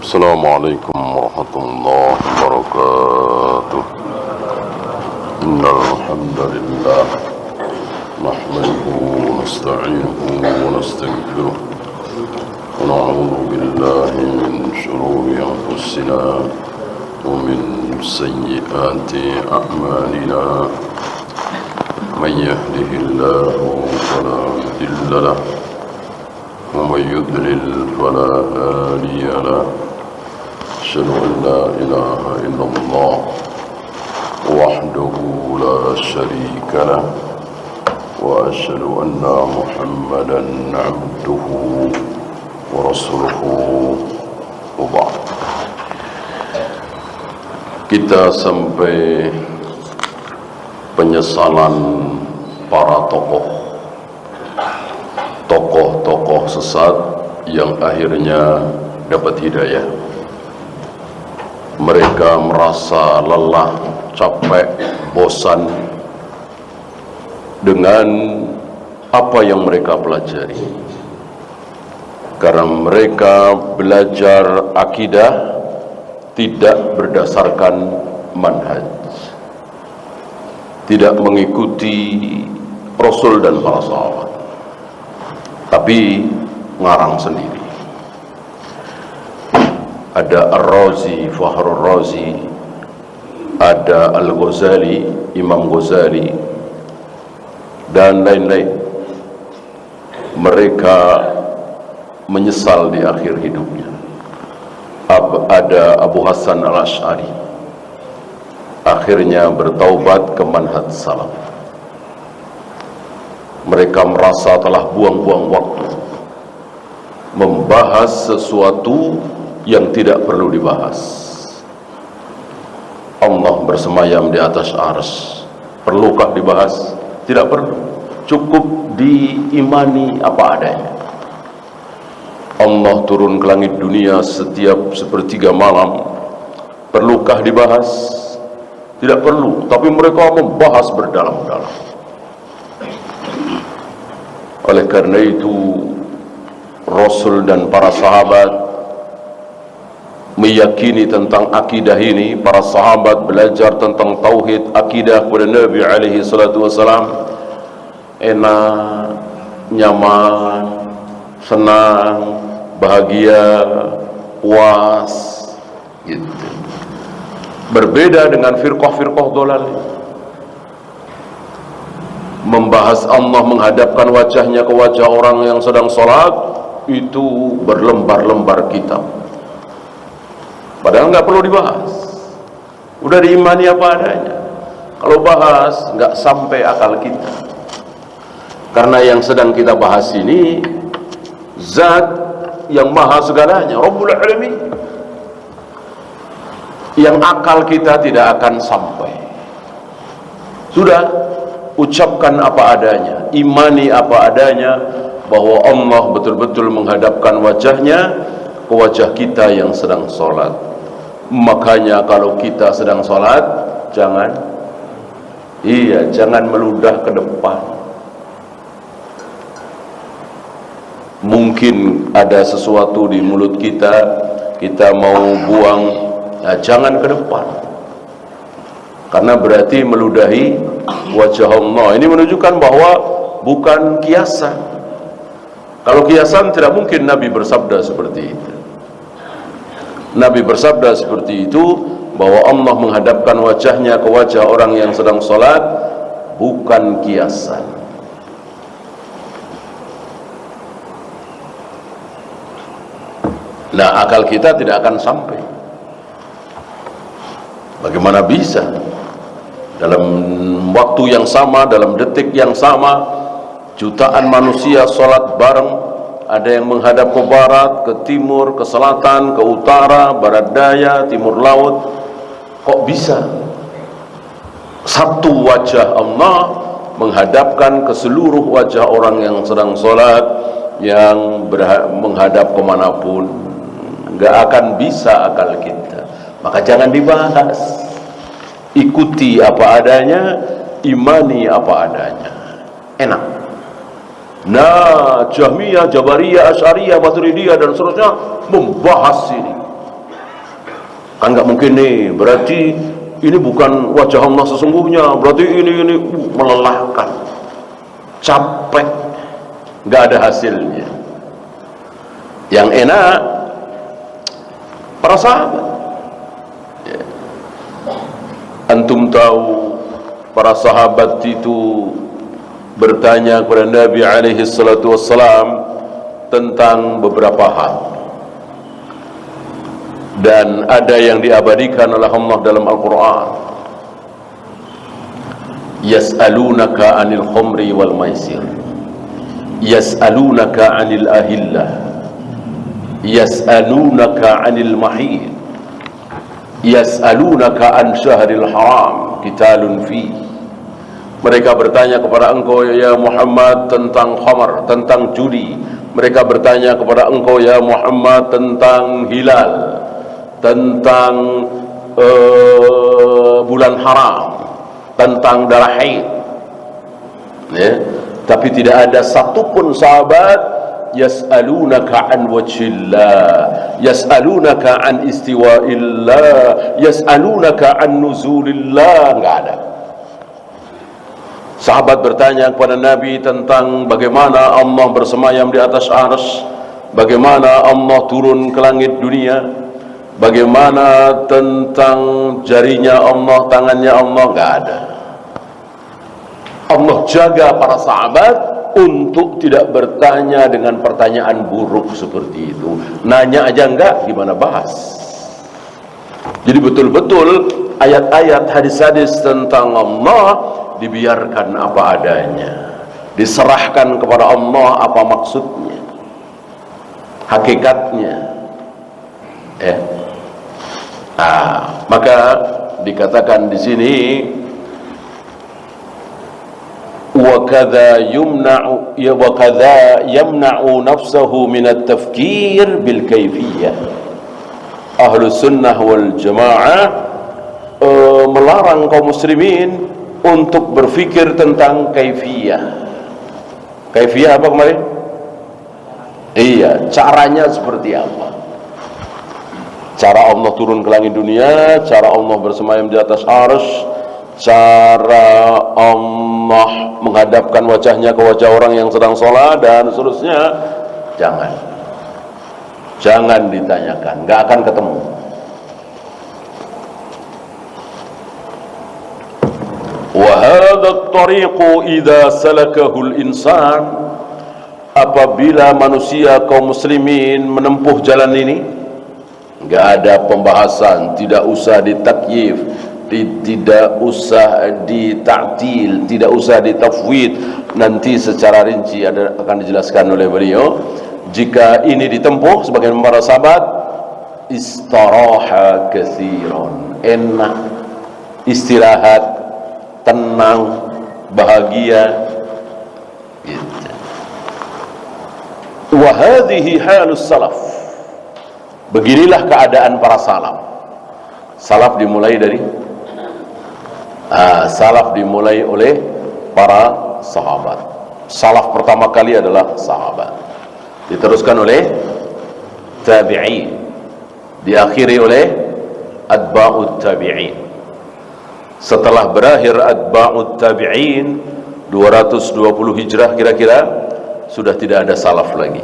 السلام عليكم ورحمة الله وبركاته. إن الحمد لله نحمده ونستعينه ونستغفره ونعوذ بالله من شرور أنفسنا ومن سيئات أعمالنا. من يهده الله فلا مضل له ومن يضلل فلا هادي له. أشهد أن لا إله إلا الله وحده لا شريك له وأشهد أن محمدا عبده ورسوله وبعد. Kita sampai penyesalan para tokoh sesat yang akhirnya dapat hidayah. Mereka merasa lelah, capek, bosan dengan apa yang mereka pelajari, karena mereka belajar akidah tidak berdasarkan manhaj, tidak mengikuti Rasul dan para sahabat, tapi ngarang sendiri. Ada Ar-Razi, Fakhrur Razi, ada Al-Ghazali, Imam Ghazali, dan lain-lain. Mereka menyesal di akhir hidupnya. Ada Abu Hasan Al-Ash'ari, akhirnya bertaubat ke manhaj salaf. Mereka merasa telah buang-buang waktu membahas sesuatu yang tidak perlu dibahas. Allah bersemayam di atas arsy, perlukah dibahas? Tidak perlu, cukup diimani apa adanya. Allah turun ke langit dunia setiap sepertiga malam, perlukah dibahas? Tidak perlu, tapi mereka membahas berdalam-dalam. Oleh karena itu, Rasul dan para sahabat meyakini tentang akidah ini. Para sahabat belajar tentang tauhid akidah kepada Nabi alaihi salatu wasalam. Enak, nyaman, senang, bahagia, puas, gitu. Berbeda dengan firqah-firqah dolal, membahas Allah, menghadapkan wajahnya ke wajah orang yang sedang sholat, itu berlembar-lembar kitab, padahal nggak perlu dibahas, udah diimani apa adanya. Kalau bahas nggak sampai akal kita, karena yang sedang kita bahas ini zat yang maha segalanya, Rabbul Alamin, yang akal kita tidak akan sampai. Sudah, ucapkan apa adanya, imani apa adanya, bahwa Allah betul-betul menghadapkan wajahnya ke wajah kita yang sedang sholat. Makanya kalau kita sedang sholat, jangan meludah ke depan. Mungkin ada sesuatu di mulut kita mau buang, jangan ke depan, karena berarti meludahi wajah Allah. Ini menunjukkan bahwa bukan kiasan. Kalau kiasan, tidak mungkin Nabi bersabda seperti itu. Nabi bersabda seperti itu, bahwa Allah menghadapkan wajahnya ke wajah orang yang sedang sholat, bukan kiasan. Nah, akal kita tidak akan sampai. Bagaimana bisa dalam waktu yang sama, dalam detik yang sama, jutaan manusia sholat bareng, ada yang menghadap ke barat, ke timur, ke selatan, ke utara, barat daya, timur laut. Kok bisa satu wajah Allah menghadapkan ke seluruh wajah orang yang sedang sholat, yang menghadap kemanapun? Gak akan bisa akal kita. Maka jangan dibahas, ikuti apa adanya, imani apa adanya, enak. Nah, Jahmiyah, Jabariyah, Asy'ariyah, Maturidiyah dan seterusnya membahas ini. Nggak mungkin nih, berarti ini bukan wajah Allah sesungguhnya, berarti ini melelahkan, capek, nggak ada hasilnya. Yang enak para sahabat. Ya. Antum tahu para sahabat itu bertanya kepada Nabi alaihi salatu wassalam tentang beberapa hal, dan ada yang diabadikan oleh Allah dalam Al-Quran. Yas'alunaka 'anil khamri wal maisir, yas'alunaka 'anil ahillah, yas'alunaka 'anil mahid, yas'alunaka an syahril haram qitalun fi. Mereka bertanya kepada engkau ya Muhammad tentang khamar, tentang judi. Mereka bertanya kepada engkau ya Muhammad tentang hilal, tentang bulan haram, tentang darah haid. Ya. Tapi tidak ada satupun sahabat yas'alunaka an wajhillah, yas'alunaka an istiwa'illah, yas'alunaka an nuzulillah. Enggak ada. Sahabat bertanya kepada Nabi tentang bagaimana Allah bersemayam di atas arsy, bagaimana Allah turun ke langit dunia, bagaimana tentang jarinya Allah, tangannya Allah. Enggak ada. Allah jaga para sahabat untuk tidak bertanya dengan pertanyaan buruk seperti itu. Nanya aja enggak, gimana bahas? Jadi betul-betul ayat-ayat, hadis-hadis tentang Allah dibiarkan apa adanya, diserahkan kepada Allah apa maksudnya, hakikatnya. Maka dikatakan di sini وَكَذَا يَمْنَعُ نَفْسَهُ مِنَ التَّفْكِيرِ بِالْكَيْفِيَّةِ. Ahlu sunnah wal jamaah melarang kaum muslimin untuk berfikir tentang kaifiyah. Kaifiyah apa kemarin? Iya, caranya seperti apa? Cara Allah turun ke langit dunia, cara Allah bersemayam di atas arsy, cara Allah menghadapkan wajahnya ke wajah orang yang sedang sholat dan seterusnya. Jangan ditanyakan, nggak akan ketemu. Wa hadha at-tariqu idza salakahu al-insan, apabila manusia kaum muslimin menempuh jalan ini, nggak ada pembahasan, tidak usah ditakyif, tidak usah dita'til, tidak usah ditafwid. Nanti secara rinci akan dijelaskan oleh beliau. Jika ini ditempuh sebagian para sahabat, istaraha katsiran, enak, istirahat, tenang, bahagia gitu. Wa hadhihi halus salaf, beginilah keadaan para salaf. Salaf dimulai dari salaf dimulai oleh para sahabat. Salaf pertama kali adalah sahabat, diteruskan oleh tabi'in, diakhiri oleh atba'ut tabi'in. Setelah berakhir atba'ut tabi'in 220 hijrah kira-kira, sudah tidak ada salaf lagi,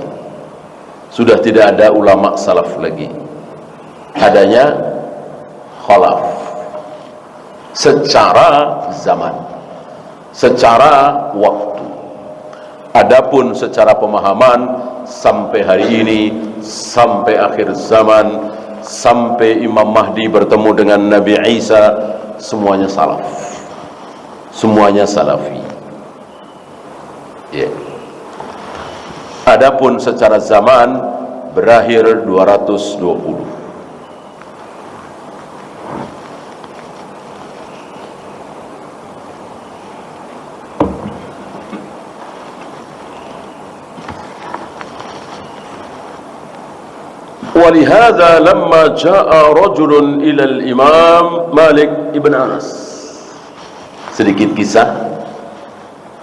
sudah tidak ada ulama salaf lagi, adanya khalaf secara zaman, secara waktu. Adapun secara pemahaman sampai hari ini, sampai akhir zaman, sampai Imam Mahdi bertemu dengan Nabi Isa, semuanya salaf, semuanya salafi. Adapun secara zaman berakhir 220. ولهذا لما جاء رجل إلى الإمام مالك ibn Anas, sedikit kisah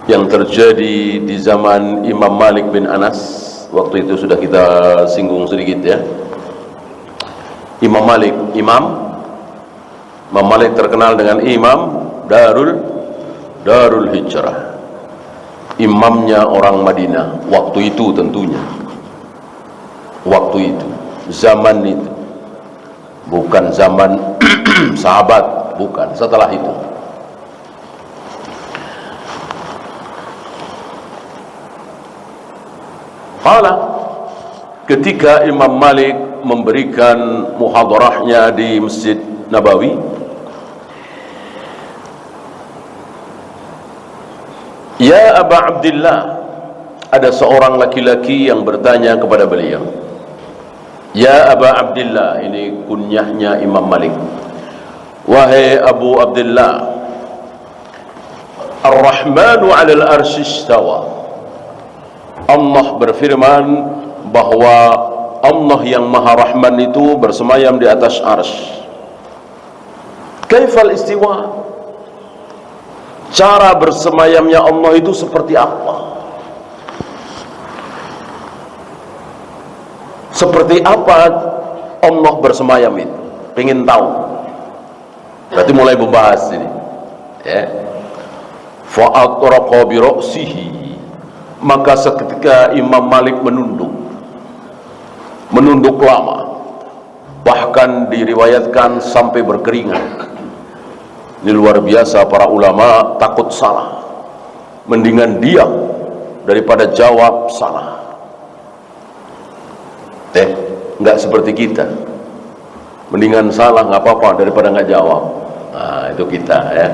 yang terjadi di zaman Imam Malik bin Anas. Waktu itu sudah kita singgung sedikit ya. Imam Malik, imam Imam Malik terkenal dengan Imam Darul Hijrah, imamnya orang Madinah waktu itu, tentunya waktu itu, zaman itu, bukan zaman sahabat, bukan, setelah itu. Qala, ketika Imam Malik memberikan muhadarahnya di Masjid Nabawi, ya Aba Abdillah, ada seorang laki-laki yang bertanya kepada beliau. Ya Aba Abdillah, ini kunyahnya Imam Malik. Wahai Abu Abdillah, Ar-Rahmanu 'alal arsy istawa. Allah berfirman bahwa Allah yang Maha Rahman itu bersemayam di atas arsy. Kaifal istiwa? Cara bersemayamnya Allah itu seperti apa? Seperti apa Allah bersemayam itu? Pengen tahu. Berarti mulai membahas ini. Ya. Fa'atraqa bi ra'sihi. Maka seketika Imam Malik menunduk lama, bahkan diriwayatkan sampai berkeringat. Ini luar biasa, para ulama takut salah, mendingan diam daripada jawab salah. Nggak seperti kita, mendingan salah nggak apa-apa daripada nggak jawab. Nah, itu kita ya.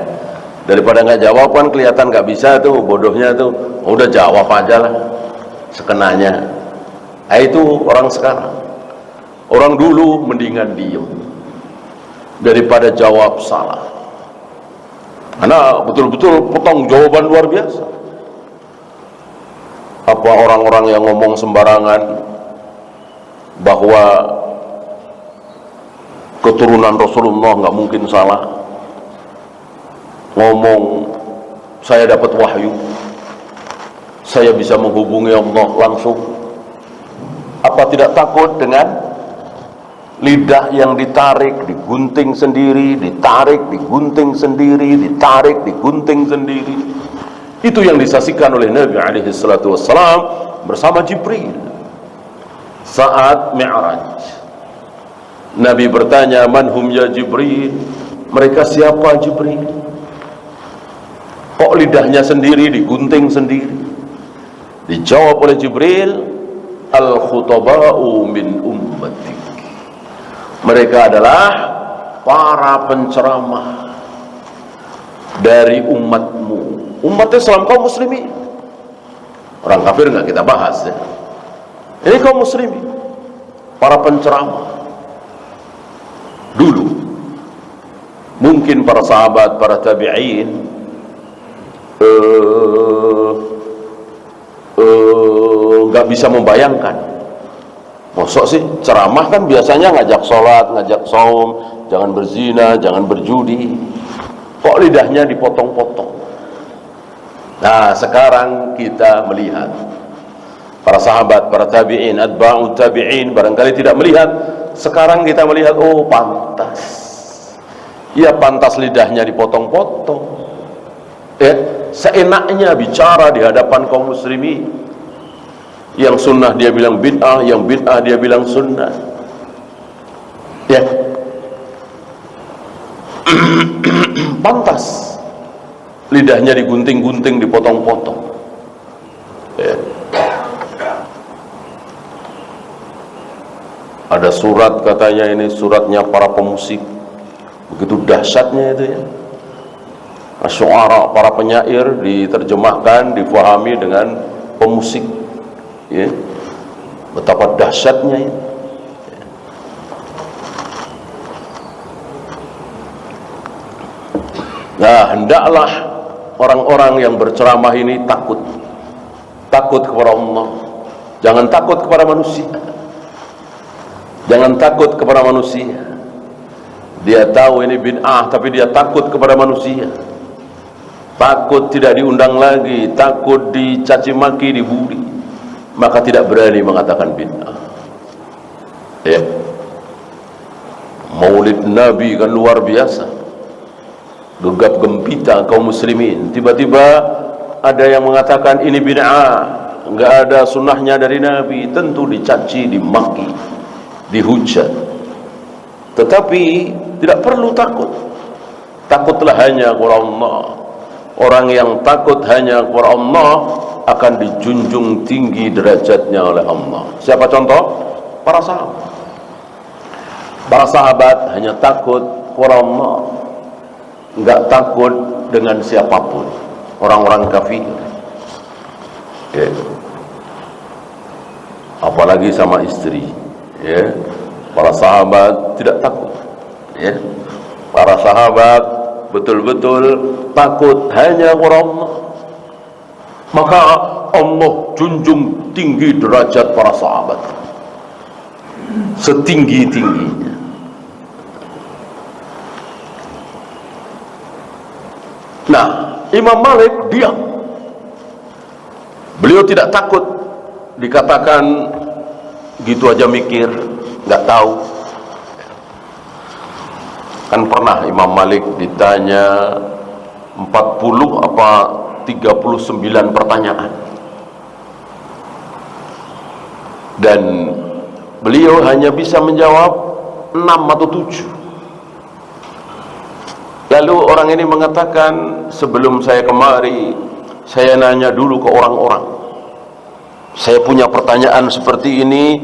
Daripada nggak jawab kan kelihatan nggak bisa tuh, bodohnya tuh, udah jawab aja lah sekenanya. Nah, itu orang sekarang. Orang dulu mendingan diem daripada jawab salah, karena betul-betul potong jawaban luar biasa. Apa orang-orang yang ngomong sembarangan bahwa keturunan Rasulullah nggak mungkin salah, ngomong saya dapat wahyu, saya bisa menghubungi Allah langsung. Apa tidak takut dengan lidah yang ditarik, digunting sendiri, ditarik, digunting sendiri, ditarik, digunting sendiri? Itu yang disaksikan oleh Nabi alaihi salatu wassalam bersama Jibril saat Mi'raj. Nabi bertanya, "Man hum ya Jibril?" Mereka siapa Jibril? Kok lidahnya sendiri digunting sendiri? Dijawab oleh Jibril, "Al-khutaba'u min ummatik." Mereka adalah para penceramah dari umatmu. Umat Islam, kaum muslimin. Orang kafir nggak kita bahas ya. Ini kaum muslimin, para penceramah dulu. Mungkin para sahabat, para tabi'in nggak bisa membayangkan. Maksud sih ceramah kan biasanya ngajak sholat, ngajak saum, jangan berzina, jangan berjudi. Kok lidahnya dipotong-potong? Nah, sekarang kita melihat para sahabat, para tabi'in, atba'ut tabi'in barangkali tidak melihat. Sekarang kita melihat, oh pantas. Ya pantas lidahnya dipotong-potong. Seenaknya bicara di hadapan kaum muslimin. Yang sunnah dia bilang bid'ah, yang bid'ah dia bilang sunnah. Ya. Pantas lidahnya digunting-gunting, dipotong-potong. Ya. Ada surat katanya, ini suratnya para pemusik. Begitu dahsyatnya itu ya. Asy'ara, para penyair, diterjemahkan, difahami dengan pemusik. Ya. Betapa dahsyatnya ini. Nah, hendaklah orang-orang yang berceramah ini takut kepada Allah. Jangan takut kepada manusia. Jangan takut kepada manusia. Dia tahu ini bid'ah, tapi dia takut kepada manusia. Takut tidak diundang lagi, takut dicaci maki, dibuli, maka tidak berani mengatakan bid'ah. Ya. Maulid Nabi kan luar biasa. gegap gempita kaum muslimin. Tiba-tiba ada yang mengatakan ini bid'ah, enggak ada sunnahnya dari Nabi, tentu dicaci, dimaki, dihujat. Tetapi tidak perlu takut. Takutlah hanya kepada Allah. Orang yang takut hanya kepada Allah akan dijunjung tinggi derajatnya oleh Allah. Siapa contoh? Para sahabat. Para sahabat hanya takut kepada Allah, enggak takut dengan siapapun. Orang-orang kafir, ya. Apalagi sama istri, ya. Para sahabat tidak takut, ya. Para sahabat betul-betul takut hanya kepada Allah. Maka Allah junjung tinggi derajat para sahabat setinggi-tingginya. Nah, Imam Malik diam. Beliau tidak takut dikatakan gitu aja mikir, nggak tahu. Kan pernah Imam Malik ditanya 40 apa 39 pertanyaan, dan beliau hanya bisa menjawab 6 atau 7. Lalu orang ini mengatakan, sebelum saya kemari, saya nanya dulu ke orang-orang. Saya punya pertanyaan seperti ini,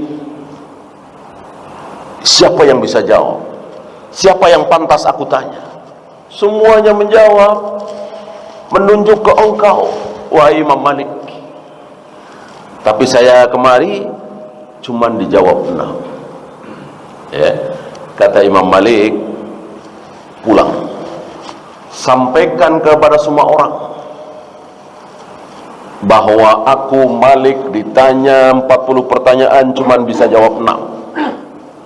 siapa yang bisa jawab? Siapa yang pantas aku tanya? Semuanya menjawab, menunjuk ke engkau, wahai Imam Malik. Tapi saya kemari, cuman dijawab 6. Ya, kata Imam Malik, pulang. Sampaikan kepada semua orang bahwa aku Malik ditanya 40 pertanyaan cuman bisa jawab 6.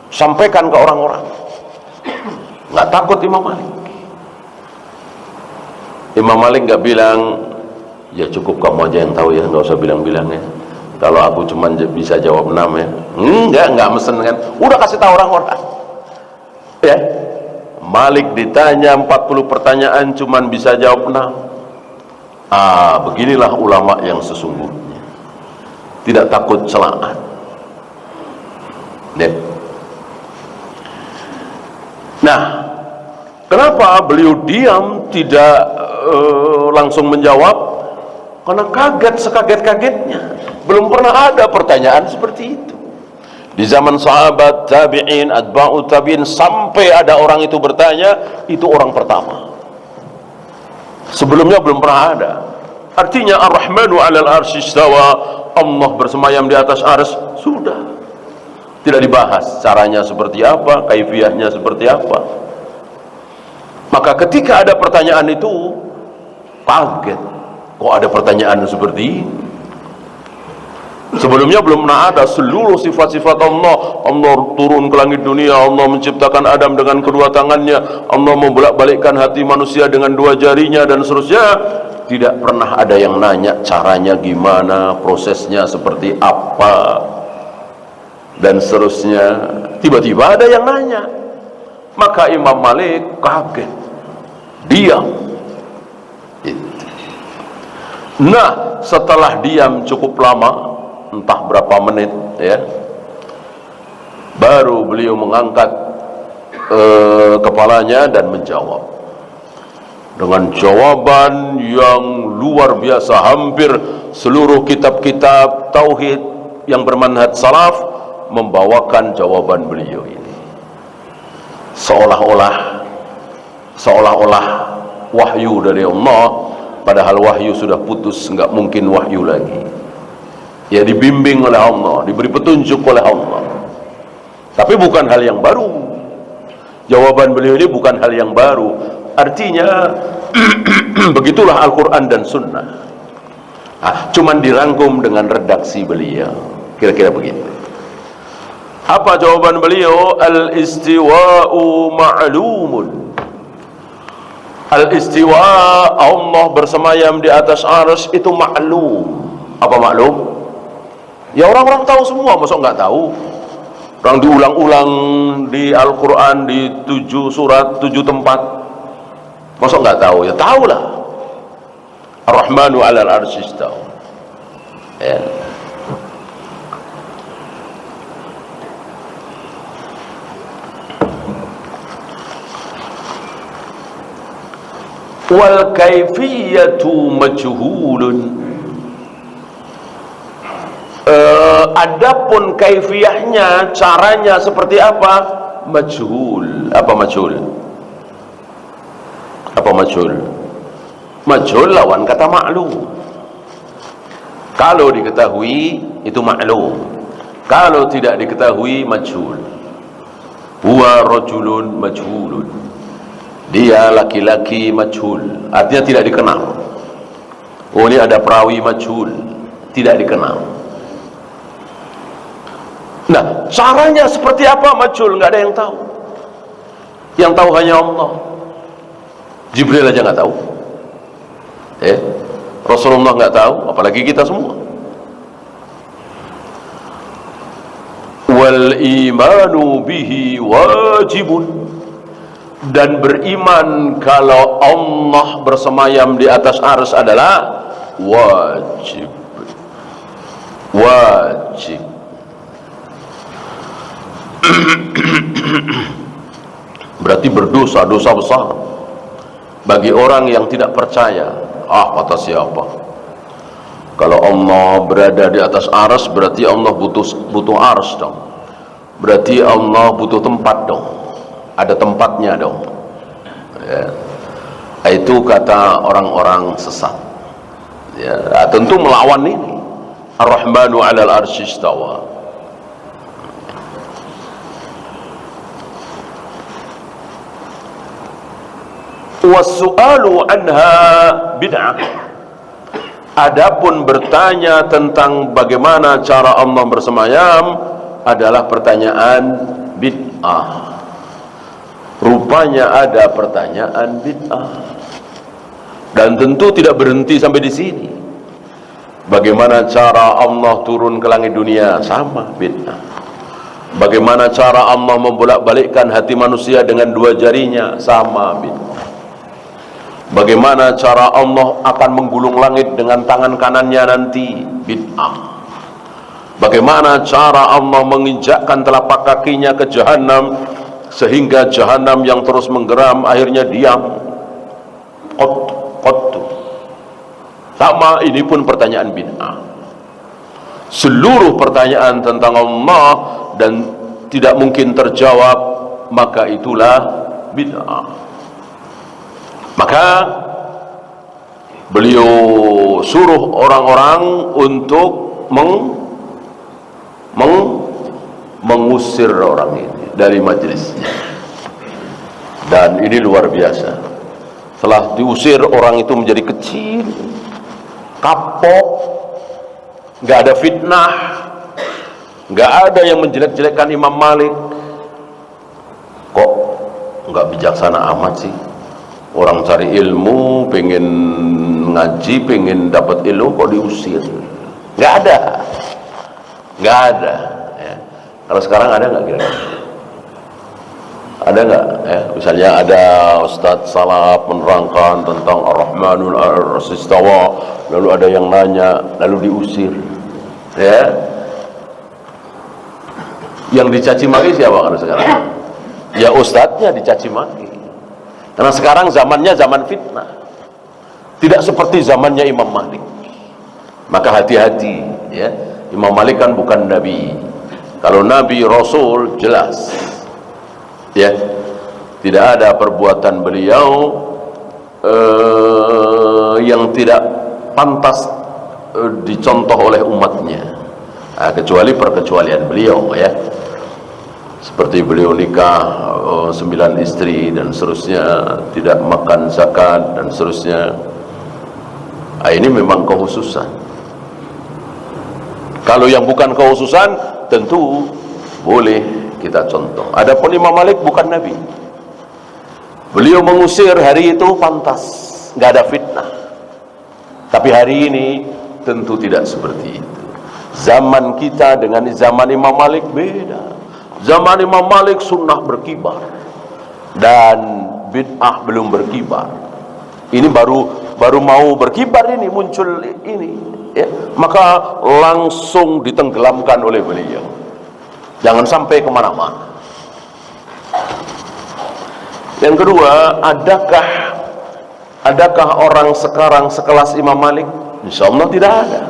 Sampaikan ke orang-orang. Nggak takut Imam Malik. Imam Malik nggak bilang, ya cukup kamu aja yang tahu ya, nggak usah bilang-bilang ya. Kalau aku cuman bisa jawab 6 ya. Nggak mesen kan. Udah kasih tahu orang-orang. Ya. Malik ditanya 40 pertanyaan cuman bisa jawab 6. Beginilah ulama yang sesungguhnya, tidak takut celaan. Nah, kenapa beliau diam, tidak langsung menjawab? Karena kaget sekaget-kagetnya. Belum pernah ada pertanyaan seperti itu di zaman sahabat, tabi'in, atba'ut tabi'in, sampai ada orang itu bertanya. Itu orang pertama. Sebelumnya belum pernah ada. Artinya Ar-Rahmanu 'alal arsy istawa, Allah bersemayam di atas arsy, sudah. Tidak dibahas caranya seperti apa, kaifiyahnya seperti apa. Maka ketika ada pertanyaan itu, kaget. Kok ada pertanyaan seperti ini? Sebelumnya belum pernah ada. Seluruh sifat-sifat Allah, Allah turun ke langit dunia, Allah menciptakan Adam dengan kedua tangannya, Allah membolak-balikkan hati manusia dengan 2 jarinya, dan seterusnya. Tidak pernah ada yang nanya caranya gimana, prosesnya seperti apa, dan seterusnya. Tiba-tiba ada yang nanya. Maka Imam Malik kaget, diam. Nah, setelah diam cukup lama, entah berapa menit, ya, baru beliau mengangkat kepalanya dan menjawab dengan jawaban yang luar biasa. Hampir seluruh kitab-kitab tauhid yang bermanhaj salaf membawakan jawaban beliau ini, seolah-olah wahyu dari Allah, padahal wahyu sudah putus, nggak mungkin wahyu lagi. Ya, dibimbing oleh Allah, diberi petunjuk oleh Allah. Tapi bukan hal yang baru. Jawaban beliau ini bukan hal yang baru. Artinya begitulah Al-Quran dan Sunnah. Cuman dirangkum dengan redaksi beliau. Kira-kira begitu. Apa jawaban beliau? Al-istiwa'u ma'lumun. Al-istiwa, Allah bersemayam di atas arsy, itu maklum. Apa maklum? Ya orang-orang tahu semua, masa nggak tahu? Orang diulang-ulang di Al-Quran di 7 surat, 7 tempat. Masa nggak tahu? Ya tahulah. Ar-Rahmanu 'alal 'arsy istawa. Ya. Wal kaifiyatu majhulun. Adapun kaifiyahnya, caranya seperti apa? Majhul. Apa majhul? Apa majhul? Majhul lawan kata ma'lum. Kalau diketahui itu ma'lum, kalau tidak diketahui majhul. Huwa rajulun majhulun. Dia laki-laki majhul, artinya tidak dikenal. Oh, ini ada perawi majhul, tidak dikenal. Nah, caranya seperti apa majhul? Nggak ada yang tahu. Yang tahu hanya Allah. Jibril aja nggak tahu. Rasulullah nggak tahu, apalagi kita semua. Wal imanu bihi wajibun. Dan beriman kalau Allah bersemayam di atas arsy adalah wajib. Wajib. Berarti berdosa, dosa besar bagi orang yang tidak percaya. Kata siapa? Kalau Allah berada di atas arsy, berarti Allah butuh arsy dong. Berarti Allah butuh tempat dong. Ada tempatnya dong. Ya. Itu kata orang-orang sesat. Ya, tentu melawan ini. Ar-Rahmanu 'alal 'arsy istawa. Was-su'alu anha bid'ah. Adapun bertanya tentang bagaimana cara Allah bersemayam adalah pertanyaan bid'ah. Rupanya ada pertanyaan bid'ah. Dan tentu tidak berhenti sampai di sini. Bagaimana cara Allah turun ke langit dunia? Sama, bid'ah. Bagaimana cara Allah membolak-balikkan hati manusia dengan dua jarinya? Sama, bid'ah. Bagaimana cara Allah akan menggulung langit dengan tangan kanannya nanti? Bid'ah. Bagaimana cara Allah menginjakkan telapak kakinya ke jahanam sehingga jahanam yang terus menggeram akhirnya diam? Qattu. Sama, ini pun pertanyaan bid'ah. Seluruh pertanyaan tentang Allah dan tidak mungkin terjawab, maka itulah bid'ah. Maka beliau suruh orang-orang untuk mengusir orang ini dari majelisnya. Dan ini luar biasa. Setelah diusir, orang itu menjadi kecil, kapok, nggak ada fitnah, nggak ada yang menjelek-jelekkan Imam Malik. Kok nggak bijaksana amat sih? Orang cari ilmu, pengen ngaji, pengen dapat ilmu, kok diusir? Nggak ada, nggak ada. Ya. Kalau sekarang ada nggak kira-kira? Ada nggak? Ya, misalnya ada Ustadz Salaf menerangkan tentang Ar-Rahmanul 'arsy istawa, lalu ada yang nanya, lalu diusir. Ya, yang dicaci maki siapa kalau sekarang? Ya ustadznya dicaci maki. Karena sekarang zamannya zaman fitnah, tidak seperti zamannya Imam Malik. Maka hati-hati, ya. Imam Malik kan bukan Nabi. Kalau Nabi Rasul jelas, ya, tidak ada perbuatan beliau yang tidak pantas dicontoh oleh umatnya, kecuali perkecualian beliau, ya. Seperti beliau nikah 9 istri dan seterusnya, tidak makan zakat dan seterusnya. Ini memang kekhususan. Kalau yang bukan kekhususan tentu boleh kita contoh. Adapun Imam Malik bukan Nabi. Beliau mengusir hari itu pantas, nggak ada fitnah. Tapi hari ini tentu tidak seperti itu. Zaman kita dengan zaman Imam Malik beda. Zaman Imam Malik sunnah berkibar dan bid'ah belum berkibar. Ini baru mau berkibar ini, muncul ini, ya, maka langsung ditenggelamkan oleh beliau. Jangan sampai kemana-mana. Yang kedua, adakah orang sekarang sekelas Imam Malik? Insya Allah tidak ada.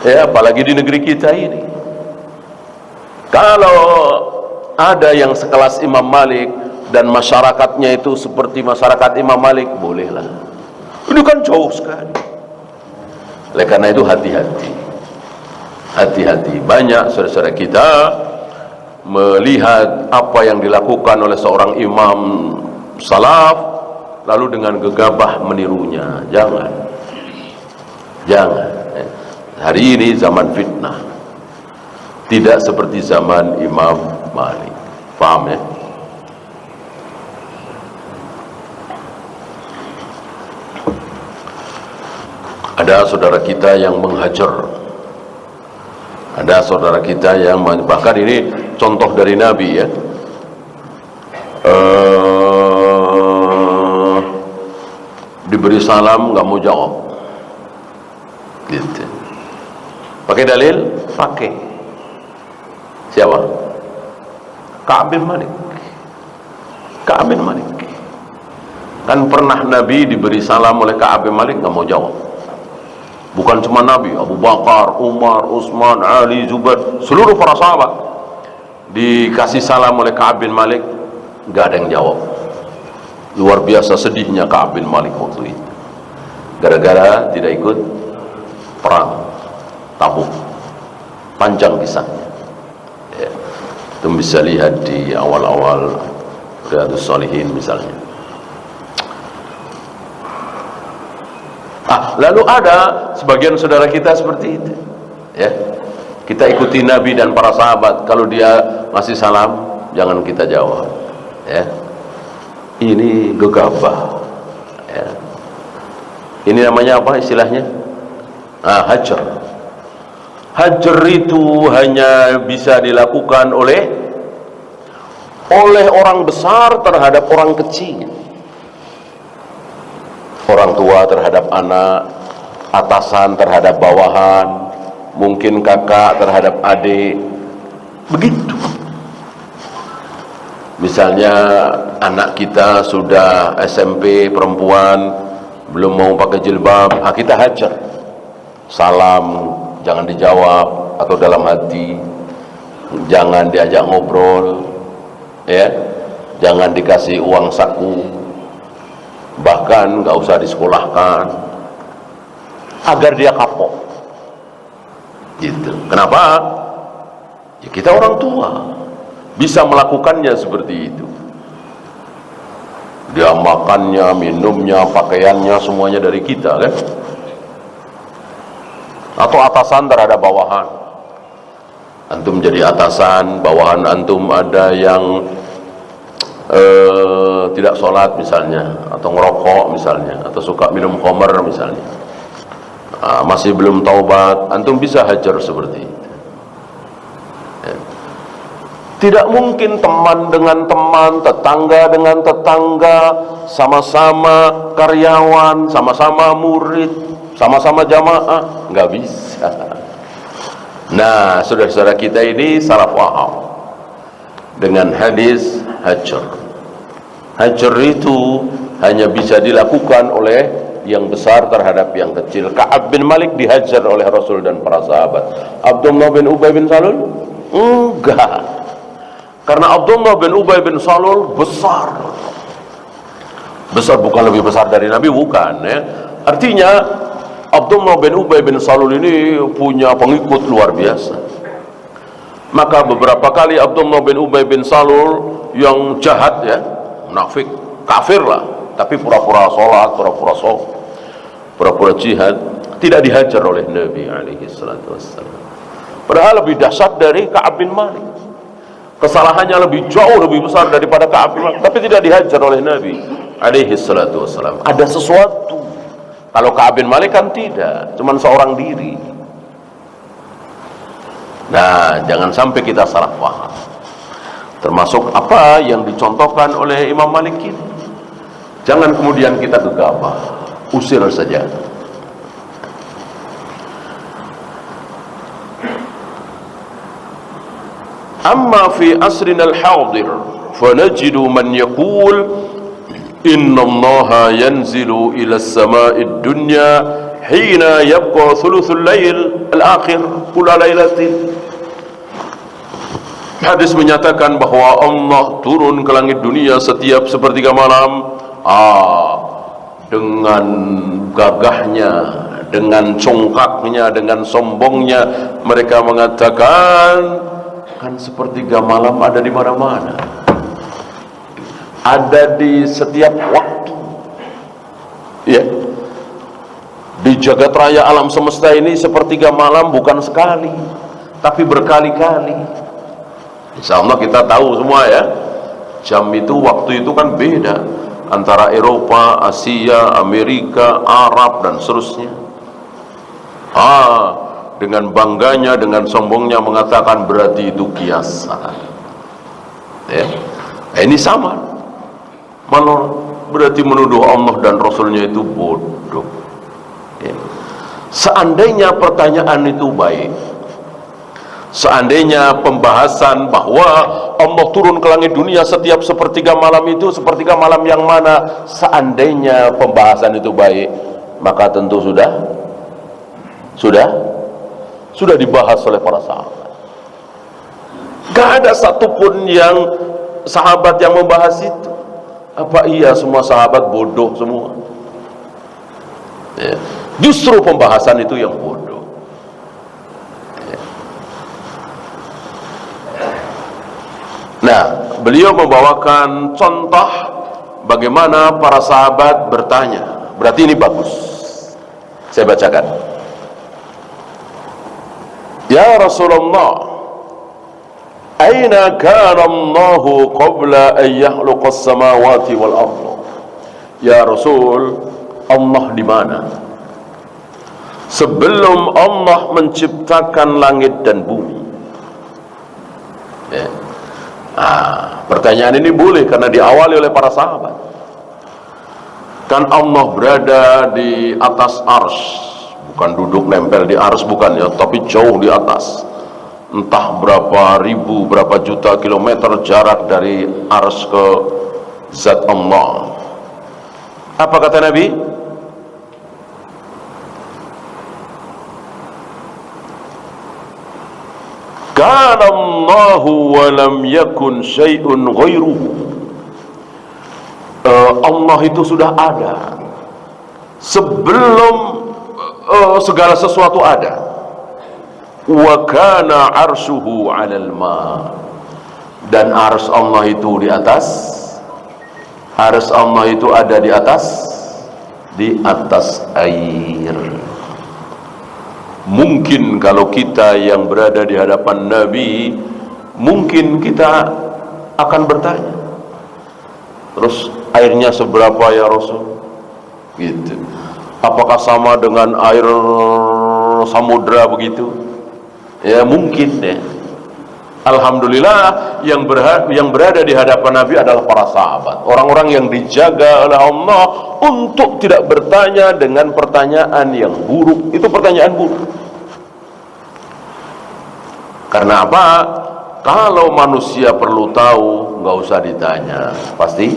Ya, apalagi di negeri kita ini. Kalau ada yang sekelas Imam Malik dan masyarakatnya itu seperti masyarakat Imam Malik, bolehlah. Itu kan jauh sekali. Oleh karena itu hati-hati. Hati-hati. Banyak saudara-saudara kita melihat apa yang dilakukan oleh seorang imam salaf, lalu dengan gegabah menirunya. Jangan. Hari ini zaman fitnah, tidak seperti zaman Imam Malik. Paham ya? Ada saudara kita yang menghajar, ada saudara kita yang bahkan ini contoh dari Nabi ya, diberi salam nggak mau jawab, gitu. Pakai dalil? Pakai. Siapa? Ka'ab bin Malik. Ka'ab bin Malik. Kan pernah Nabi diberi salam oleh Ka'ab bin Malik nggak mau jawab. Bukan cuma Nabi, Abu Bakar, Umar, Utsman, Ali, Zubair, seluruh para sahabat dikasih salam oleh Ka'ab bin Malik, nggak ada yang jawab. Luar biasa sedihnya Ka'ab bin Malik waktu itu, gara-gara tidak ikut perang Tabuk. Panjang kisahnya ya. Itu bisa lihat di awal-awal Riyadhus Shalihin misalnya. Lalu ada sebagian saudara kita seperti itu ya. Kita ikuti Nabi dan para sahabat, kalau dia ngasih salam jangan kita jawab ya. Ini gegabah ya. Ini namanya apa istilahnya? Hajar. Hajar itu hanya bisa dilakukan oleh orang besar terhadap orang kecil, orang tua terhadap anak, atasan terhadap bawahan, mungkin kakak terhadap adik, begitu. Misalnya anak kita sudah SMP, perempuan, belum mau pakai jilbab, kita hajar. Salam jangan dijawab, atau dalam hati jangan diajak ngobrol ya, jangan dikasih uang saku, bahkan nggak usah disekolahkan, agar dia kapok gitu. Kenapa? Ya kita orang tua bisa melakukannya seperti itu. Dia makannya, minumnya, pakaiannya semuanya dari kita kan. Atau atasan terhadap bawahan, antum jadi atasan, bawahan antum ada yang tidak sholat misalnya, atau ngerokok misalnya, atau suka minum khamr misalnya, masih belum taubat, antum bisa hajar seperti itu ya. Tidak mungkin teman dengan teman, tetangga dengan tetangga, sama-sama karyawan, sama-sama murid, sama-sama jamaah, nggak bisa. Nah, saudara-saudara kita ini salah paham dengan hadis hajar. Hajar itu hanya bisa dilakukan oleh yang besar terhadap yang kecil. Ka'ab bin Malik dihajar oleh Rasul dan para sahabat. Abdullah bin Ubay bin Salul enggak, karena Abdullah bin Ubay bin Salul besar, bukan lebih besar dari Nabi, bukan ya. Artinya Abdullah bin Ubay bin Salul ini punya pengikut luar biasa. Maka beberapa kali Abdullah bin Ubay bin Salul yang jahat ya, munafik, kafir lah, tapi pura-pura sholat, pura-pura jihad, tidak dihajar oleh Nabi alaihi salatu wassalam. Padahal lebih dahsyat dari Ka'ab bin Malik, kesalahannya lebih jauh lebih besar daripada Ka'ab bin Malik, tapi tidak dihajar oleh Nabi alaihi salatu wassalam. Ada sesuatu. Kalau Ka'ab bin Malik kan tidak, cuma seorang diri. Nah, jangan sampai kita salah paham. Termasuk apa yang dicontohkan oleh Imam Malik ini. Jangan kemudian kita gegabah, usir saja. Amma fi asrina al-hadir fanajidu man yaqul inna allaha yanzilu ila as-sama'i ad-dunya hina yabqa thuluthul lail al-akhir kula lailatin. Hadis menyatakan bahwa Allah turun ke langit dunia setiap sepertiga malam. Dengan gagahnya, dengan congkaknya, dengan sombongnya, mereka mengatakan, kan sepertiga malam ada di mana-mana, ada di setiap waktu. Ya, di jagat raya alam semesta ini sepertiga malam bukan sekali, tapi berkali-kali. Insya Allah kita tahu semua ya, jam itu, waktu itu kan beda antara Eropa, Asia, Amerika, Arab dan seterusnya. Dengan bangganya, dengan sombongnya mengatakan berarti itu kiasan. Ya, ini sama. Berarti menuduh Allah dan Rasulnya itu bodoh. Ya. Seandainya pertanyaan itu baik, seandainya pembahasan bahwa Allah turun ke langit dunia setiap sepertiga malam itu, sepertiga malam yang mana, seandainya pembahasan itu baik, maka tentu sudah dibahas oleh para sahabat. Gak ada satupun yang sahabat yang membahas itu. Apa iya semua sahabat bodoh semua? Ya. Justru pembahasan itu yang bodoh. Ya. Nah, beliau membawakan contoh bagaimana para sahabat bertanya. Berarti ini bagus. Saya bacakan. Ya Rasulullah, aina kana Allahu qabla an yakhluqa as-samawati wal ardh? Ya Rasul, Allah di mana sebelum Allah menciptakan langit dan bumi? Ya. Pertanyaan ini boleh karena diawali oleh para sahabat. Kan Allah berada di atas arsy, bukan duduk nempel di arsy, bukan ya, tapi jauh di atas. Entah berapa ribu, berapa juta kilometer jarak dari arsy ke zat Allah. Apa kata Nabi? Kana Allahu wa lam yakun syai'un ghairuhu. Allah itu sudah ada sebelum segala sesuatu ada. Wa kana arshuhu 'alal ma. Dan arsy Allah itu di atas, arsy Allah itu ada di atas air. Mungkin kalau kita yang berada di hadapan Nabi, mungkin kita akan bertanya, terus airnya seberapa ya Rasul? Gitu. Apakah sama dengan air samudra begitu? Ya mungkin ya. Alhamdulillah yang berada di hadapan Nabi adalah para sahabat, orang-orang yang dijaga oleh Allah untuk tidak bertanya dengan pertanyaan yang buruk. Itu pertanyaan buruk. Karena apa? Kalau manusia perlu tahu, nggak usah ditanya, pasti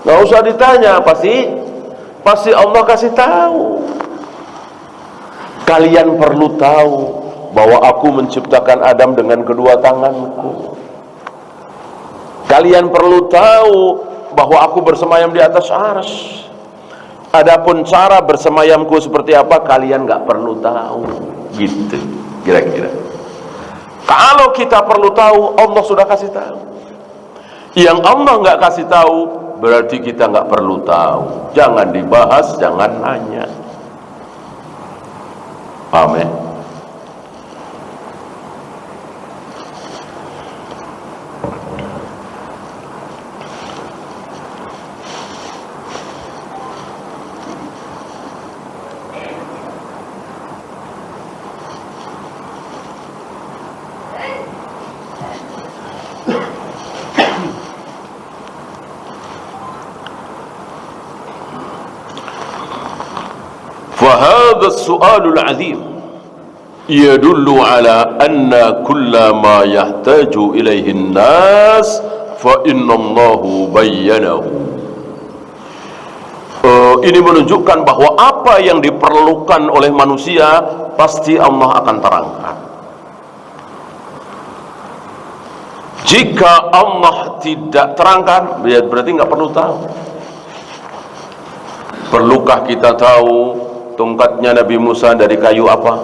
nggak usah ditanya, pasti Allah kasih tahu. Kalian perlu tahu bahwa aku menciptakan Adam dengan kedua tanganku. Kalian perlu tahu bahwa aku bersemayam di atas arsy. Adapun cara bersemayamku seperti apa, kalian nggak perlu tahu. Gitu, kira-kira. Kalau kita perlu tahu, Allah sudah kasih tahu. Yang Allah nggak kasih tahu, berarti kita nggak perlu tahu. Jangan dibahas, jangan nanya. Amin. hadha as-su'alul 'azim yadullu ala anna kulla ma yahtaju ilaihi an-nas fa innallahu bayyanahu. Ini menunjukkan bahwa apa yang diperlukan oleh manusia pasti Allah akan terangkan. Jika Allah tidak terangkan, berarti nggak perlu tahu. Perlukah kita tahu tongkatnya Nabi Musa dari kayu apa?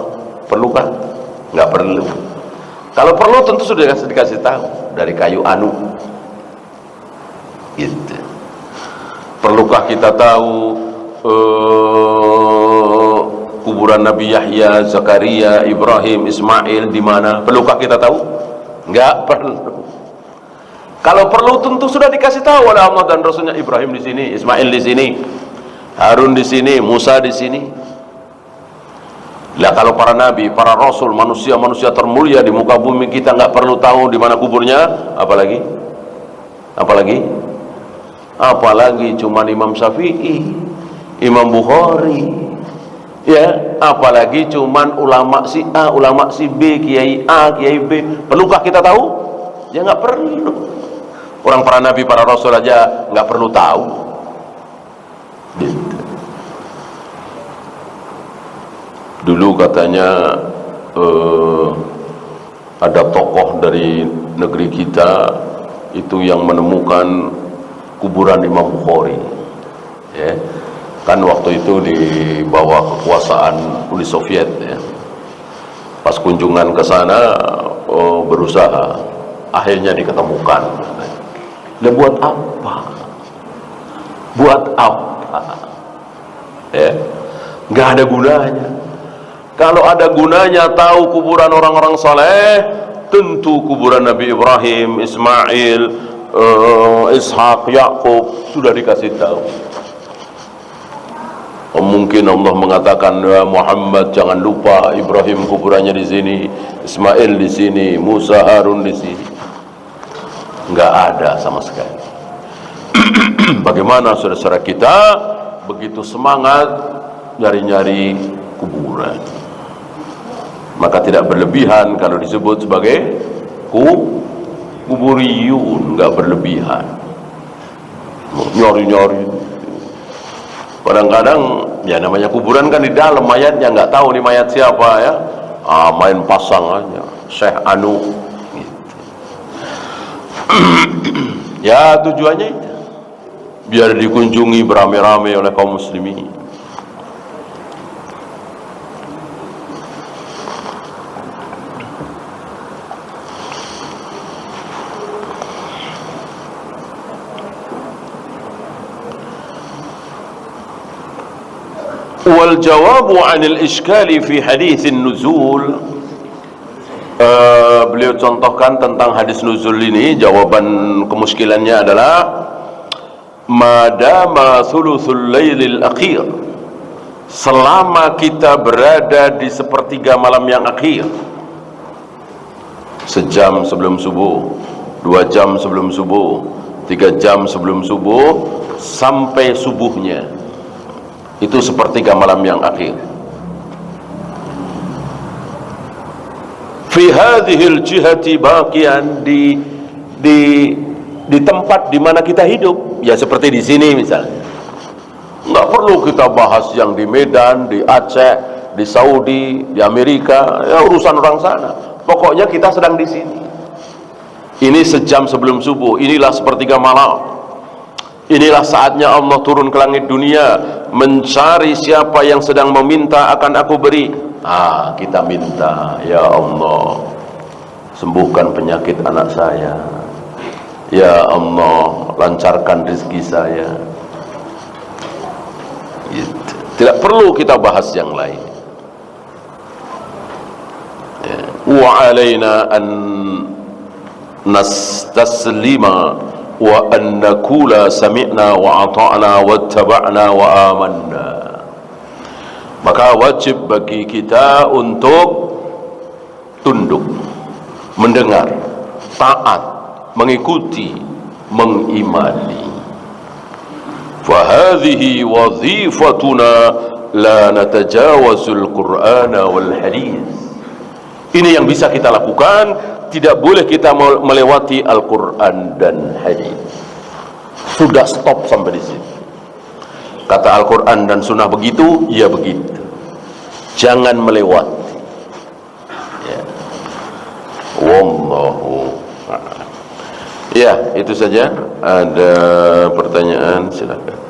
Perlukah? Nggak perlu. Kalau perlu tentu sudah dikasih tahu dari kayu anu. Gitu. Perlukah kita tahu kuburan Nabi Yahya, Zakaria, Ibrahim, Ismail di mana? Perlukah kita tahu? Enggak perlu. Kalau perlu tentu sudah dikasih tahu oleh Allah dan Rasulnya. Ibrahim di sini, Ismail di sini, Harun di sini, Musa di sini. Lah kalau para nabi, para rasul, manusia-manusia termulia di muka bumi kita nggak perlu tahu di mana kuburnya, apalagi? Apalagi cuman Imam Syafi'i, Imam Bukhari, ya, apalagi cuman ulama si A, ulama si B, kiai A, kiai B. Perlukah kita tahu? Ya nggak perlu. Orang para nabi, para rasul aja nggak perlu tahu. Gitu. Dulu katanya ada tokoh dari negeri kita itu yang menemukan kuburan Imam Bukhari, ya. Kan waktu itu di bawah kekuasaan Uni Soviet, ya. Pas kunjungan ke sana berusaha, akhirnya diketemukan. Lah buat apa? Buat apa? Ya, nggak ada gunanya. Kalau ada gunanya tahu kuburan orang-orang saleh, tentu kuburan Nabi Ibrahim, Ismail, Ishak, Yakub sudah dikasih tahu. Mungkin Allah mengatakan, ya Muhammad jangan lupa Ibrahim kuburannya di sini, Ismail di sini, Musa, Harun di sini. Enggak ada sama sekali. Bagaimana saudara-saudara kita begitu semangat nyari-nyari kuburan, maka tidak berlebihan kalau disebut sebagai kuburiyun, nggak berlebihan. Nyari-nyari. Kadang-kadang ya namanya kuburan kan di dalam, mayatnya nggak tahu nih mayat siapa, ya. Main pasang aja, Syekh Anu. Gitu. Ya tujuannya itu biar dikunjungi beramai-ramai oleh kaum muslimin. Wal jawabu 'anil iskali fi haditsin nuzul, beliau contohkan tentang hadis nuzul ini, jawaban kemuskilannya adalah madama thuluthul lailil akhir, selama kita berada di sepertiga malam yang akhir, sejam sebelum subuh, 2 jam sebelum subuh, 3 jam sebelum subuh, sampai subuhnya, itu sepertiga malam yang akhir. Fi hadhil jihati baqiyan, di tempat di mana kita hidup, ya seperti di sini misalnya. Nggak perlu kita bahas yang di Medan, di Aceh, di Saudi, di Amerika, ya urusan orang sana. Pokoknya kita sedang di sini. Ini sejam sebelum subuh, inilah sepertiga malam. Inilah saatnya Allah turun ke langit dunia, mencari siapa yang sedang meminta akan aku beri. Kita minta, ya Allah, sembuhkan penyakit anak saya, ya Allah, lancarkan rezeki saya. Gitu. Tidak perlu kita bahas yang lain. Wa alaina an nastaslima wa an nakula sami'na wa ata'na wattaba'na wa amanna. Maka wajib bagi kita untuk tunduk, mendengar, taat, mengikuti, mengimani. Fa hadhihi wazifatuna la natajawazul Qur'ana wal hadis. Ini yang bisa kita lakukan, tidak boleh kita melewati Al-Quran dan hadis. Sudah stop sampai di sini. Kata Al-Quran dan Sunnah begitu, ya begitu. Jangan melewati. Ya. Wallahu a'lam. Ya, itu saja. Ada pertanyaan, silakan.